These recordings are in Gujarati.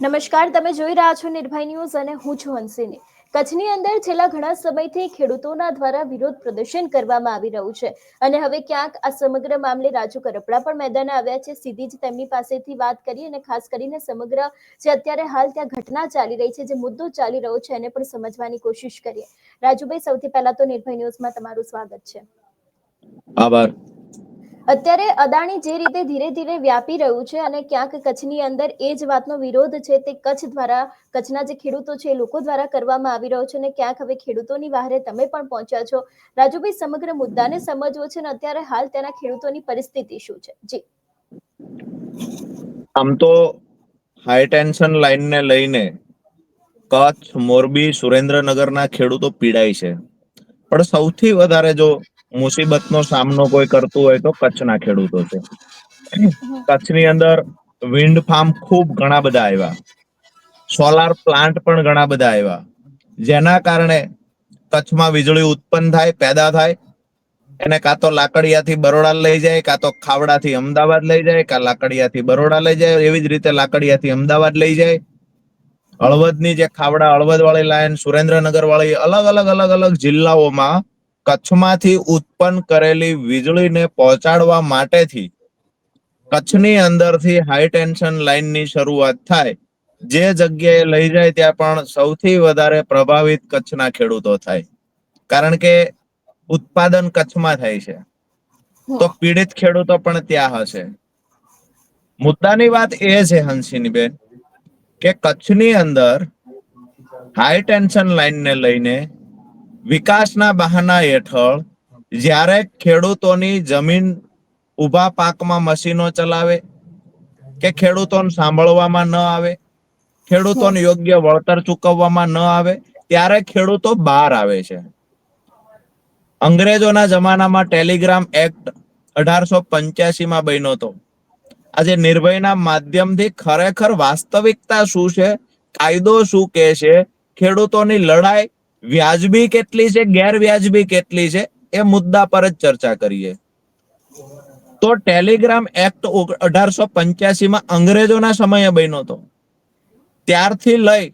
નમસ્કાર, તમે જોઈ રહ્યા છો નિર્ભય ન્યૂઝ અને હું છું હંસિની. કચ્છની અંદર છેલ્લા ઘણા સમયથી ખેડૂતોના દ્વારા વિરોધ પ્રદર્શન કરવામાં આવી રહ્યું છે અને હવે ક્યાંક આ સમગ્ર મામલે રાજુ કરપડા પણ મેદાને આવ્યા છે. સીધી જ તેમની પાસેથી વાત કરી અને ખાસ કરીને સમગ્ર જે અત્યારે હાલ ત્યાં ઘટના ચાલી રહી છે, જે મુદ્દો ચાલી રહ્યો છે, એને પણ સમજવાની કોશિશ કરીએ. રાજુભાઈ, સૌથી પહેલા તો નિર્ભય ન્યૂઝમાં તમારું સ્વાગત છે. આભાર. અત્યારે અદાણી જે રીતે ધીરે ધીરે વ્યાપી રહ્યું છે અને ક્યાંક કચ્છની અંદર એ જ વાતનો વિરોધ છે તે કચ્છ દ્વારા, કચ્છના જે ખેડૂતો છે એ લોકો દ્વારા કરવામાં આવી રહ્યો છે અને ક્યાંક હવે ખેડૂતોની વહારે તમે પણ પહોંચ્યા છો. રાજુભાઈ, સમગ્ર મુદ્દાને સમજવો છે અને અત્યારે હાલ તેના ખેડૂતોની પરિસ્થિતિ શું છે? જી. આમ તો હાઈ ટેન્શન લાઈનને લઈને કચ્છ, મોરબી, સુરેન્દ્રનગરના ખેડૂતો પીડાય છે, પણ સૌથી વધારે જો મુસીબતનો સામનો કોઈ કરતું હોય તો કચ્છના ખેડૂતો છે. કચ્છની અંદર વિન્ડ ફાર્મ ખૂબ ઘણા બધા આવ્યા, સોલાર પ્લાન્ટ પણ ઘણા બધા આવ્યા, જેના કારણે કચ્છમાં વીજળી ઉત્પન્ન થાય, પેદા થાય. એને કાં તો લાકડિયાથી બરોડા લઈ જાય, કાં તો ખાવડાથી અમદાવાદ લઈ જાય, કાં લાકડિયાથી બરોડા લઈ જાય. એવી જ રીતે લાકડિયાથી અમદાવાદ લઈ જાય. હળવદની જે ખાવડા, હળવદ વાળી લાઈન, સુરેન્દ્રનગર વાળી, અલગ અલગ જિલ્લાઓમાં કચ્છમાંથી ઉત્પન્ન કરેલી વીજળીને પહોંચાડવા માટેથી કચ્છની અંદરથી હાઈ ટેન્શન લાઈનની શરૂઆત થાય. જે જગ્યાએ લઈ જાય ત્યાં પણ સૌથી વધારે પ્રભાવિત કચ્છના ખેડૂતો થાય, કારણ કે ઉત્પાદન કચ્છમાં થાય છે, તો પીડિત ખેડૂતો પણ ત્યાં હશે. મુદ્દાની વાત એ છે હંસિની બેન કે કચ્છની અંદર હાઈ ટેન્શન લાઈનને લઈને વિકાસના બહાના હેઠળ જ્યારે ખેડૂતોની જમીન ઉભા પાકમાં મશીનો ચલાવે કે ખેડૂતોને સાંભળવામાં ન આવે, ખેડૂતોને યોગ્ય વળતર ચૂકવવામાં ન આવે, ત્યારે ખેડૂતો બહાર આવે છે. અંગ્રેજોના જમાનામાં ટેલિગ્રામ એક્ટ 1885માં બન્યો હતો. આજે નિર્ભયના માધ્યમથી ખરેખર વાસ્તવિકતા શું છે, કાયદો શું કહે છે, ખેડૂતોની લડાઈ વ્યાજબી કેટલી છે, ગેરવ્યાજબી કેટલી છે, એ મુદ્દા પર જ ચર્ચા કરીએ. તો ટેલિગ્રામ એક્ટ 1885માં અંગ્રેજોના સમયે બન્યો હતો. ત્યારથી લઈ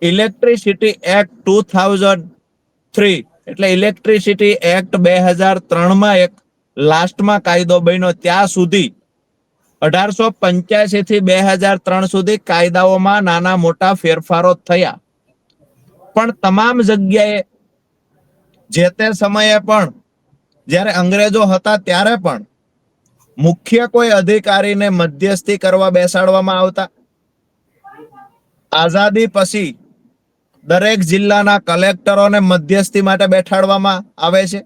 ઇલેક્ટ્રિસિટી એક્ટ 2003 એટલે ઇલેક્ટ્રિસિટી એક્ટ 2003માં એક લાસ્ટમાં કાયદો બન્યો, ત્યાં સુધી 1885 થી 2003 સુધી કાયદાઓમાં નાના મોટા ફેરફારો થયા. પણ તમામ જગ્યાએ જે તે સમયે પણ જ્યારે અંગ્રેજો હતા ત્યારે પણ મુખ્ય કોઈ અધિકારીને મધ્યસ્થી કરવા બેસાડવામાં આવતા. આઝાદી પછી દરેક જિલ્લાના કલેક્ટરોને મધ્યસ્થી માટે બેઠાડવામાં આવે છે.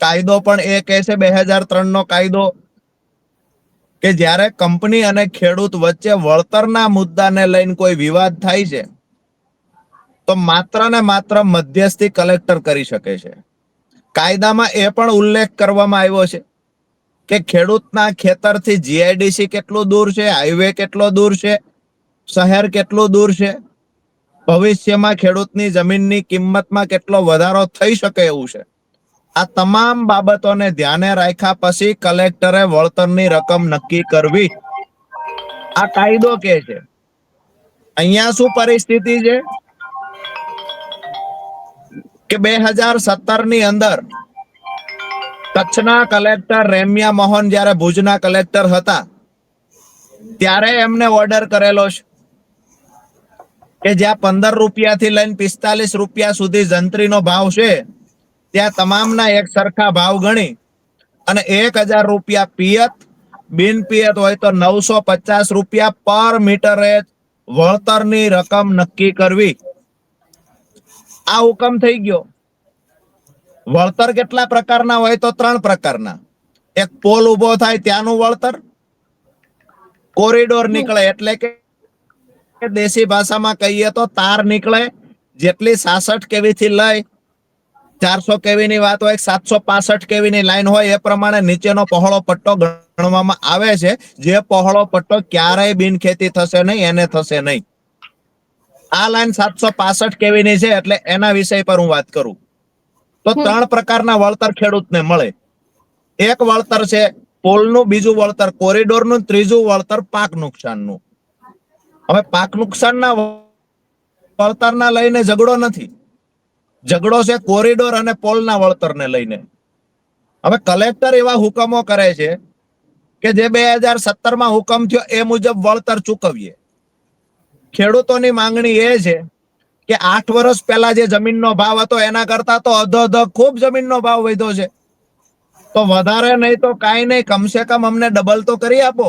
કાયદો પણ એ કહે છે, 2003નો કાયદો, કે જ્યારે કંપની અને ખેડૂત વચ્ચે વળતરના મુદ્દાને લઈને કોઈ વિવાદ થાય છે તો માત્ર ને માત્ર મધ્યસ્થી કલેક્ટર કરી શકે છે. કાયદામાં એ પણ ઉલ્લેખ કરવામાં આવ્યો છે કે ખેડૂતના ખેતરથી જીઆઈડીસી કેટલું દૂર છે, હાઈવે કેટલો દૂર છે, શહેર કેટલું દૂર છે, ભવિષ્યમાં ખેડૂતની જમીનની કિંમતમાં કેટલો વધારો થઈ શકે એવું છે. આ તમામ બાબતોને ધ્યાને રાખ્યા પછી કલેક્ટરે વળતરની રકમ નક્કી કરવી, આ કાયદો કે છે. અહીંયા શું પરિસ્થિતિ છે કે 2017ની અંદર કચ્છના કલેક્ટર રેમ્યા મોહન જ્યારે ભુજના કલેક્ટર હતા ત્યારે એમને ઓર્ડર કરેલો છે કે જ્યાં 15 રૂપિયાથી લઈને 45 રૂપિયા સુધી જંત્રીનો ભાવ છે, ત્યાં તમામના એક સરખા ભાવ ગણી અને 1000 રૂપિયા પિયત, બિન પિયત હોય તો 950 રૂપિયા પર મીટરે વળતરની રકમ નક્કી કરવી. આ હુકમ થઈ ગયો. વળતર કેટલા પ્રકારના હોય તો 3 પ્રકારના. એક પોલ ઉભો થાય ત્યાંનું વળતર, કોરિડોર નીકળે એટલે કે દેશી ભાષામાં કહીએ તો તાર નીકળે, જેટલી 66 કેવી થી લઈ 400 કેવી ની વાત હોય, 765 કેવી ની લાઈન હોય, એ પ્રમાણે નીચેનો પહોળો પટ્ટો ગણવામાં આવે છે. જે પહોળો પટ્ટો ક્યારેય બિનખેતી થશે નહીં, એને થશે નહીં. આ લાઈન 765 કેવી ની છે એટલે એના વિષય પર હું વાત કરું તો 3 પ્રકારના વળતર ખેડૂતને મળે. એક વળતર છે પોલનું, બીજું વળતર કોરિડોરનું, ત્રીજું વળતર પાક નુકસાનનું. હવે પાક નુકસાનના વળતરના લઈને ઝઘડો નથી, ઝઘડો છે કોરિડોર અને પોલના વળતરને લઈને. હવે કલેક્ટર એવા હુકમો કરે છે કે જે 2017માં હુકમ થયો એ મુજબ વળતર ચૂકવીએ. ખેડૂતોની માંગણી એ છે કે 8 વર્ષ પહેલા જે જમીનનો ભાવ હતો એના કરતા તો અધોઅધ ખૂબ જમીનનો ભાવ વધ્યો છે. તો વધારે નહીં તો કાંઈ નહીં, કમસે કમ અમને ડબલ તો કરી આપો.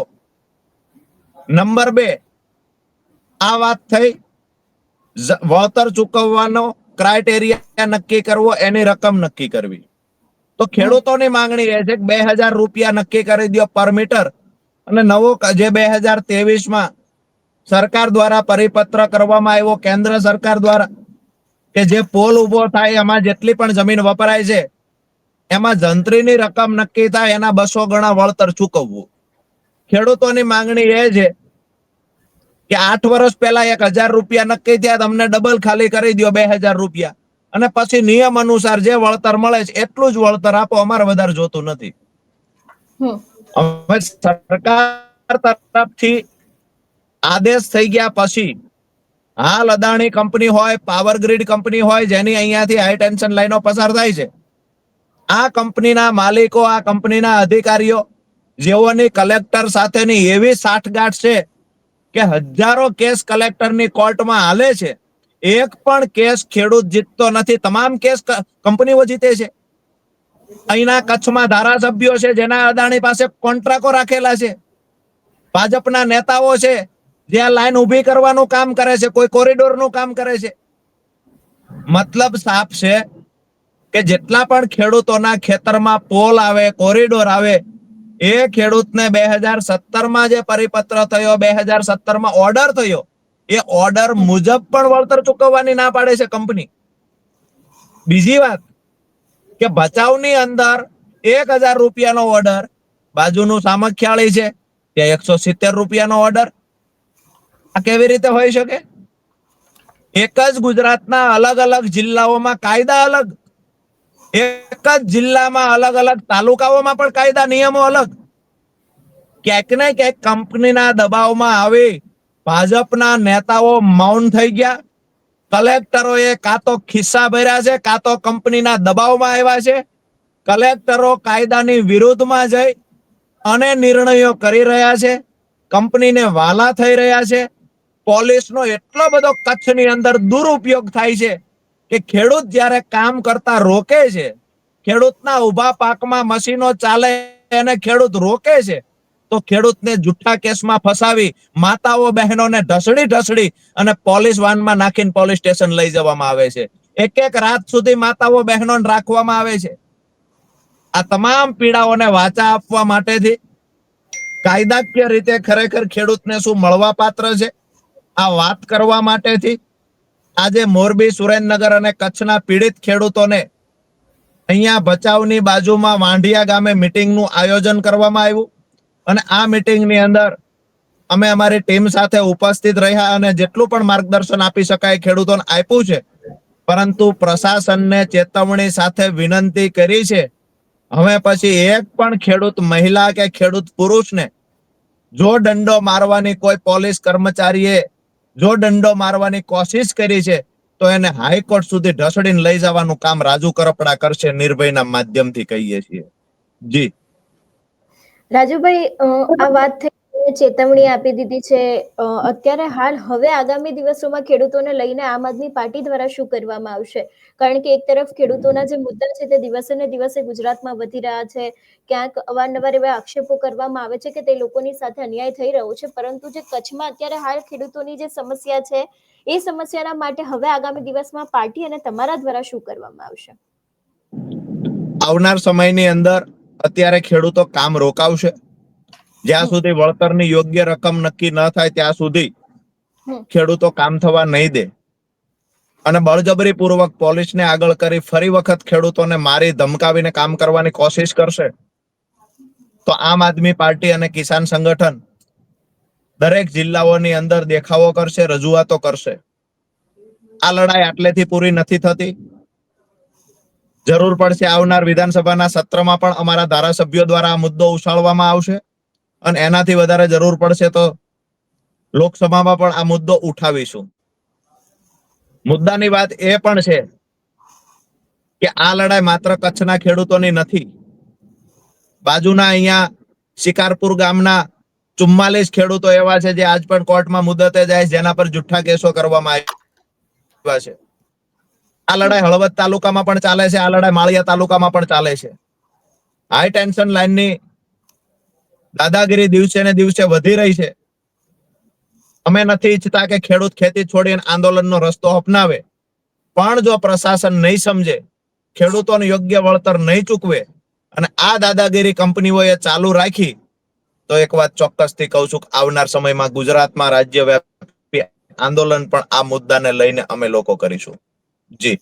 નંબર 2, આ વાત થઈ વળતર ચૂકવવાનો ક્રાઇટેરિયા નક્કી કરવો, એની રકમ નક્કી કરવી. તો ખેડૂતોની માંગણી એ છે કે 2000 રૂપિયા નક્કી કરી દો પર મીટર, અને નવો જે 2023માં સરકાર દ્વારા પરિપત્ર કરવામાં આવ્યો કેન્દ્ર સરકાર દ્વારા કે જે પોલ ઉભો થાય એમાં જેટલી પણ જમીન વપરાય છે એમાં જંત્રીની રકમ નક્કી થાય એના 200 ગણા વળતર ચૂકવવું. ખેડૂતોની માંગણી એ છે કે 8 વર્ષ પહેલા 1000 રૂપિયા નક્કી થયા, તમને ડબલ ખાલી કરી દો 2000 રૂપિયા, અને પછી નિયમ અનુસાર જે વળતર મળે છે એટલું જ વળતર આપો, અમારે વધારે જોતું નથી. હવે સરકાર તરફથી આદેશ થઈ ગયા પછી હાલ અદાણી કંપની હોય, પાવર ગ્રીડ કંપની હોય, જેની અહીંયાથી હાઈ ટેન્શન લાઈનો પસાર થાય છે, આ કંપનીના માલિકો, આ કંપનીના અધિકારીઓ જેઓની કલેક્ટર સાથેની એવી સાઠગાંઠ છે કે હજારો કેસ કલેક્ટરની કોર્ટમાં હાલે છે, એક પણ કેસ ખેડૂત જીતતો નથી, તમામ કેસ કંપનીઓ જીતે છે. અહીંના કચ્છમાં ધારાસભ્યો છે જેના અદાણી પાસે કોન્ટ્રાક્ટો રાખેલા છે, ભાજપના નેતાઓ છે જે આ લાઈન ઊભી કરવાનું કામ કરે છે, કોઈ કોરિડોરનું કામ કરે છે. મતલબ સાફ છે કે જેટલા પણ ખેડૂતોના ખેતરમાં પોલ આવે, કોરિડોર આવે, એ ખેડૂતને 2017માં જે પરિપત્ર થયો, 2017માં ઓર્ડર થયો, એ ઓર્ડર મુજબ પણ વળતર ચૂકવવાની ના પાડે છે કંપની. બીજી વાત કે ભચાઉની અંદર 1000 રૂપિયાનો ઓર્ડર, બાજુનું સામખિયાળી છે ત્યાં 170 રૂપિયાનો ઓર્ડર. આ કેવી રીતે હોઈ શકે? એક જ ગુજરાતના અલગ અલગ જિલ્લાઓમાં કાયદા અલગ, એક જ જિલ્લામાં અલગ અલગ તાલુકાઓમાં પણ કાયદા નિયમો અલગ. ક્યાંક ને ક્યાંક કંપનીના દબાવમાં આવી ભાજપના નેતાઓ મૌન થઈ ગયા. કલેક્ટરોએ કાં તો ખિસ્સા ભર્યા છે, કાં તો કંપનીના દબાવમાં આવ્યા છે. કલેક્ટરો કાયદાની વિરુદ્ધમાં જઈ અને નિર્ણયો કરી રહ્યા છે, કંપનીને વાલા થઈ રહ્યા છે. પોલીસનો એટલો બધો કચ્છની અંદર દુરુપયોગ થાય છે કે ખેડૂત જ્યારે કામ કરતા રોકે છે, ખેડૂતના ઉભા પાકમાં મશીનો ચાલે અને ખેડૂત રોકે છે, તો ખેડૂતને જુઠ્ઠા કેસમાં ફસાવી માતાઓ બહેનોને ઢસડી અને પોલીસ વાનમાં નાખીને પોલીસ સ્ટેશન લઈ જવામાં આવે છે. એક રાત સુધી માતાઓ બહેનોને રાખવામાં આવે છે. આ તમામ પીડાઓને વાચા આપવા માટેથી કાયદાકીય રીતે ખરેખર ખેડૂતને શું મળવા પાત્ર છે આ વાત કરવા માટેથી આજે મોરબી, સુરેન્દ્રનગર અને કચ્છના પીડિત ખેડૂતોને અહીંયા ભચાઉની બાજુમાં વાંઢિયા ગામે મીટિંગનું આયોજન કરવામાં આવ્યું. અને આ મીટિંગની અંદર અમે અમારી ટીમ સાથે ઉપસ્થિત રહ્યા અને જેટલું પણ માર્ગદર્શન આપી શકાય ખેડૂતોને આપ્યું છે. પરંતુ પ્રશાસનને ચેતવણી સાથે વિનંતી કરી છે, હવે પછી એક પણ ખેડૂત મહિલા કે ખેડૂત પુરુષને જો દંડો મારવાની કોઈ પોલીસ કર્મચારીએ જો દંડો મારવાની કોશિશ કરી છે તો એને હાઈકોર્ટ સુધી ઢસડીને લઈ જવાનું કામ રાજુ કરપડા કરશે. નિર્ભયના માધ્યમથી કહીએ છીએ. જી રાજુભાઈ, આ વાત થઈ, ચેતવણી આપી દીધી છે. અત્યારે હાલ હવે આગામી દિવસોમાં ખેડૂતોને લઈને આમ આદમી પાર્ટી દ્વારા શું કરવામાં આવશે? કારણ કે એક તરફ ખેડૂતોના જે મુદ્દા છે તે દિવસે ને દિવસે ગુજરાતમાં વધી રહ્યા છે. ક્યાંક અવારનવાર એવા આક્ષેપો કરવામાં આવે છે કે તે લોકોની સાથે અન્યાય થઈ રહ્યો છે, પરંતુ જે કચ્છમાં અત્યારે હાલ ખેડૂતોની જે સમસ્યા છે એ સમસ્યાના માટે હવે આગામી દિવસમાં પાર્ટી અને તમારા દ્વારા શું કરવામાં આવશે? આવનાર સમયની અંદર અત્યારે ખેડૂતો કામ રોકાવશે. જ્યાં સુધી વળતરની યોગ્ય રકમ નક્કી ન થાય ત્યાં સુધી ખેડૂતો કામ થવા નહીં દે અને બળજબરી પૂર્વક પોલીસને આગળ કરી ફરી વખત ખેડૂતોને મારી ધમકાવીને કામ કરવાની કોશિશ કરશે તો આમ આદમી પાર્ટી અને કિસાન સંગઠન દરેક જિલ્લાઓની અંદર દેખાવો કરશે, રજૂઆતો કરશે. આ લડાઈ આટલેથી પૂરી નથી થતી. જરૂર પડશે આવનાર વિધાનસભાના સત્રમાં પણ અમારા ધારાસભ્યો દ્વારા આ મુદ્દો ઉછાળવામાં આવશે અને એનાથી વધારે જરૂર પડશે તો લોકસભામાં પણ આ મુદ્દો ઉઠાવીશું. મુદ્દાની વાત એ પણ છે કે આ લડાઈ માત્ર કચ્છના ખેડૂતોની નથી. બાજુના અહીંયા શિકારપુર ગામના 44 ખેડૂતો એવા છે જે આજ પણ કોર્ટમાં મુદતે જાય, જેના પર જુઠ્ઠા કેસો કરવામાં આવ્યા છે. આ લડાઈ હળવદ તાલુકામાં પણ ચાલે છે, આ લડાઈ માળિયા તાલુકામાં પણ ચાલે છે. હાઈ ટેન્શન લાઈનની દાદાગીરી દિવસે ને દિવસે વધી રહી છે. અમે નથી ઈચ્છતા કે ખેડૂત ખેતી છોડીને આંદોલનનો રસ્તો અપનાવે, પણ જો પ્રશાસન નહીં સમજે, ખેડૂતોને યોગ્ય વળતર નહીં ચૂકવે અને આ દાદાગીરી કંપનીઓએ ચાલુ રાખી, તો એક વાત ચોક્કસથી કહું છું કે આવનાર સમયમાં ગુજરાતમાં રાજ્યવ્યાપી આંદોલન પણ આ મુદ્દાને લઈને અમે લોકો કરીશું. જી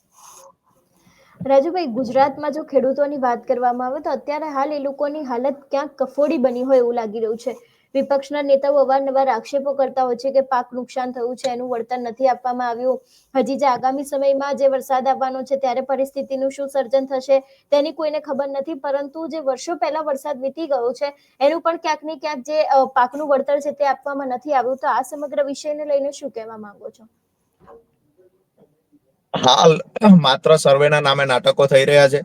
રાજુભાઈ, ગુજરાતમાં જો ખેડૂતોની વાત કરવામાં આવે તો અત્યારે હાલ એ લોકોની હાલત ક્યાંક કફોડી બની હોય એવું લાગી રહ્યું છે. વિપક્ષના નેતાઓ અવારનવાર આક્ષેપો કરતા હોય છે કે પાક નુકસાન થયું છે, એનું વળતર નથી આપવામાં આવ્યું. હજી જે આગામી સમયમાં જે વરસાદ આવવાનો છે ત્યારે પરિસ્થિતિનું શું સર્જન થશે તેની કોઈને ખબર નથી, પરંતુ જે વર્ષો પહેલા વરસાદ વીતી ગયો છે એનું પણ ક્યાંક ને ક્યાંક જે પાકનું વળતર છે તે આપવામાં નથી આવ્યું. તો આ સમગ્ર વિષયને લઈને શું કહેવા માંગો છો? હાલ માત્ર સર્વેના નામે નાટકો થઈ રહ્યા છે.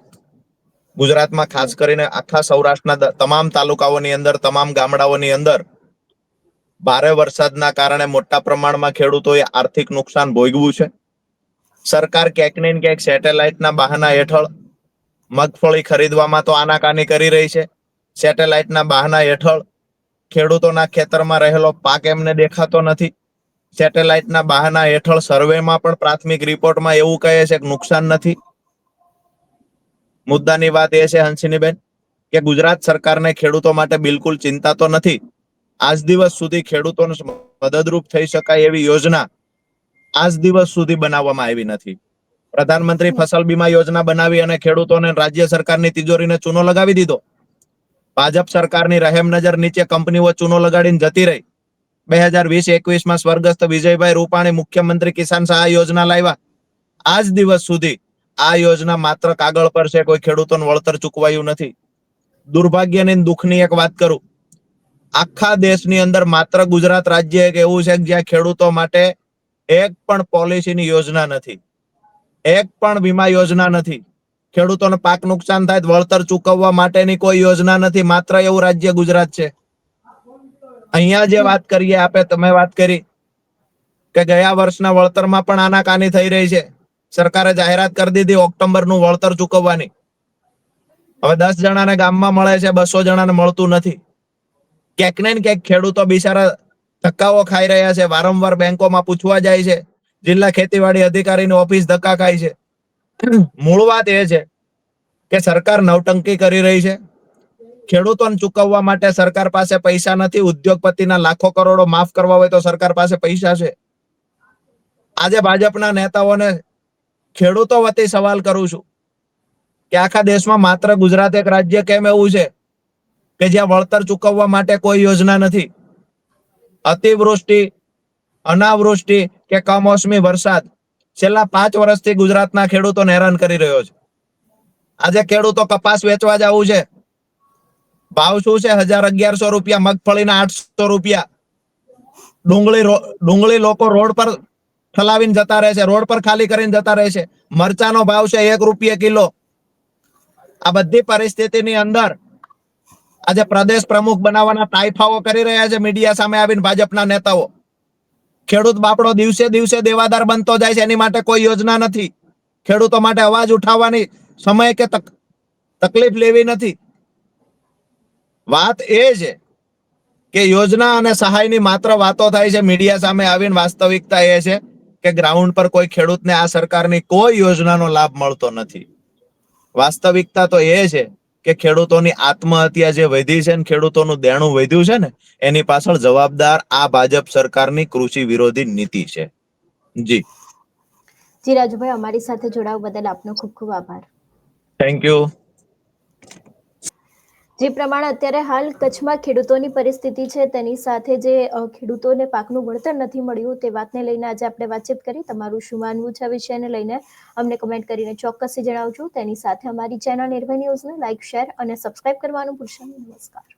ગુજરાતમાં ખાસ કરીને આખા સૌરાષ્ટ્રના તમામ તાલુકાઓની અંદર, તમામ ગામડાઓની અંદર ભારે વરસાદના કારણે મોટા પ્રમાણમાં ખેડૂતોએ આર્થિક નુકસાન ભોગવ્યું છે. સરકાર ક્યાંક ને ક્યાંક સેટેલાઇટના બહાના હેઠળ મગફળી ખરીદવામાં તો આનાકાની કરી રહી છે. સેટેલાઇટના બહાના હેઠળ ખેડૂતોના ખેતરમાં રહેલો પાક એમને દેખાતો નથી. સેટેલાઇટના બહાના હેઠળ સર્વેમાં પણ પ્રાથમિક રિપોર્ટમાં એવું કહે છે કે નુકસાન નથી. મુદ્દાની વાત એ છે હંસિનીબેન કે ગુજરાત સરકારને ખેડૂતો માટે બિલકુલ ચિંતા તો નથી. આજ દિવસ સુધી ખેડૂતોને મદદરૂપ થઈ શકાય એવી યોજના આજ દિવસ સુધી બનાવવામાં આવી નથી. પ્રધાનમંત્રી ફસલ બીમા યોજના બનાવી અને ખેડૂતોને રાજ્ય સરકારની તિજોરીને ચૂનો લગાવી દીધો. ભાજપ સરકારની રહેમ નજર નીચે કંપનીઓ ચૂનો લગાડીને જતી રહી. 2020-21માં સ્વર્ગસ્થ વિજયભાઈ રૂપાણી મુખ્યમંત્રી કિસાન સહાય યોજના લાવ્યા. આજ દિવસ સુધી આ યોજના માત્ર કાગળ પર છે, કોઈ ખેડૂતોને વળતર ચૂકવાયું નથી. દુર્ભાગ્યની દુઃખની એક વાત કરું, આખા દેશની અંદર માત્ર ગુજરાત રાજ્ય એક એવું છે જ્યાં ખેડૂતો માટે એક પણ પોલિસીની યોજના નથી, એક પણ વીમા યોજના નથી. ખેડૂતોને પાક નુકસાન થાય વળતર ચૂકવવા માટેની કોઈ યોજના નથી. માત્ર એવું રાજ્ય ગુજરાત છે. અહીંયા જે વાત કરીએ આપણે, તમે વાત કરી કે ગયા વર્ષના વળતરમાં પણ આનાકાની થઈ રહી છે. સરકારે જાહેરાત કરી દીધી ઓક્ટોબરનું વળતર ચૂકવવાની. હવે 10 જણાને ગામમાં મળે છે, 200 જણાને મળતું નથી. ક્યાંક ને ક્યાંક ખેડૂતો બિચારા ધક્કાઓ ખાઈ રહ્યા છે. વારંવાર બેંકોમાં પૂછવા જાય છે, જિલ્લા ખેતીવાડી અધિકારીની ઓફિસ ધક્કા ખાય છે. મૂળ વાત એ છે કે સરકાર નવટંકી કરી રહી છે. ખેડૂતોને ચૂકવવા માટે સરકાર પાસે પૈસા નથી. ઉદ્યોગપતિના લાખો કરોડો માફ કરવા હોય તો સરકાર પાસે પૈસા છે. આજે ભાજપના નેતાઓને ખેડૂતો વતી સવાલ કરું છું કે આખા દેશમાં માત્ર ગુજરાત એક રાજ્ય કેમ એવું છે કે જ્યાં વળતર ચૂકવવા માટે કોઈ યોજના નથી? અતિવૃષ્ટિ, અનાવૃષ્ટિ કે કમોસમી વરસાદ છેલ્લા 5 વર્ષથી ગુજરાતના ખેડૂતોને હેરાન કરી રહ્યો છે. આજે ખેડૂતો કપાસ વેચવા જવું છે, ભાવ શું છે? 1000-1100 રૂપિયા. મગફળીના 800 રૂપિયા. ડુંગળી લોકો રોડ પર ઠલાવીને જતા રહે છે, રોડ પર ખાલી કરીને જતા રહે છે. મરચાનો ભાવ છે 1 રૂપિયા કિલો. આ બધી પરિસ્થિતિની અંદર આજે પ્રદેશ પ્રમુખ બનાવવાના તાઇફાઓ કરી રહ્યા છે મીડિયા સામે આવીને ભાજપના નેતાઓ. ખેડૂત બાપડો દિવસે દિવસે દેવાદાર બનતો જાય છે. એની માટે કોઈ યોજના નથી. ખેડૂતો માટે અવાજ ઉઠાવવાની સમય કે તકલીફ લેવી નથી. વાત એ છે કે યોજના અને સહાયની માત્ર વાતો થાય છે મીડિયા સામે આવીને. વાસ્તવિકતા એ છે કે ગ્રાઉન્ડ પર કોઈ ખેડૂતને આ સરકારની કોઈ યોજનાનો લાભ મળતો નથી. વાસ્તવિકતા તો એ છે કે ખેડૂતોની આત્મહત્યા જે વધી છે ને, ખેડૂતોનું દેણું વધ્યું છે ને, એની પાછળ જવાબદાર આ ભાજપ સરકારની કૃષિ વિરોધી નીતિ છે. જી રાજુભાઈ, અમારી સાથે જોડાવા બદલ આપનો ખૂબ ખૂબ આભાર. Thank you. જે પ્રમાણે અત્યારે હાલ કચ્છમાં ખેડૂતોની પરિસ્થિતિ છે તેની સાથે જે ખેડૂતોને પાકનું વળતર નથી મળ્યું તે વાતને લઈને આજે આપણે વાતચીત કરી. તમારું શું માનવું છે આ વિષયને લઈને અમને કમેન્ટ કરીને ચોક્કસથી જણાવજો. તેની સાથે અમારી ચેનલ નિર્ભય ન્યૂઝને લાઇક, શેર અને સબસ્ક્રાઇબ કરવાનું ભૂલશો નહીં. નમસ્કાર.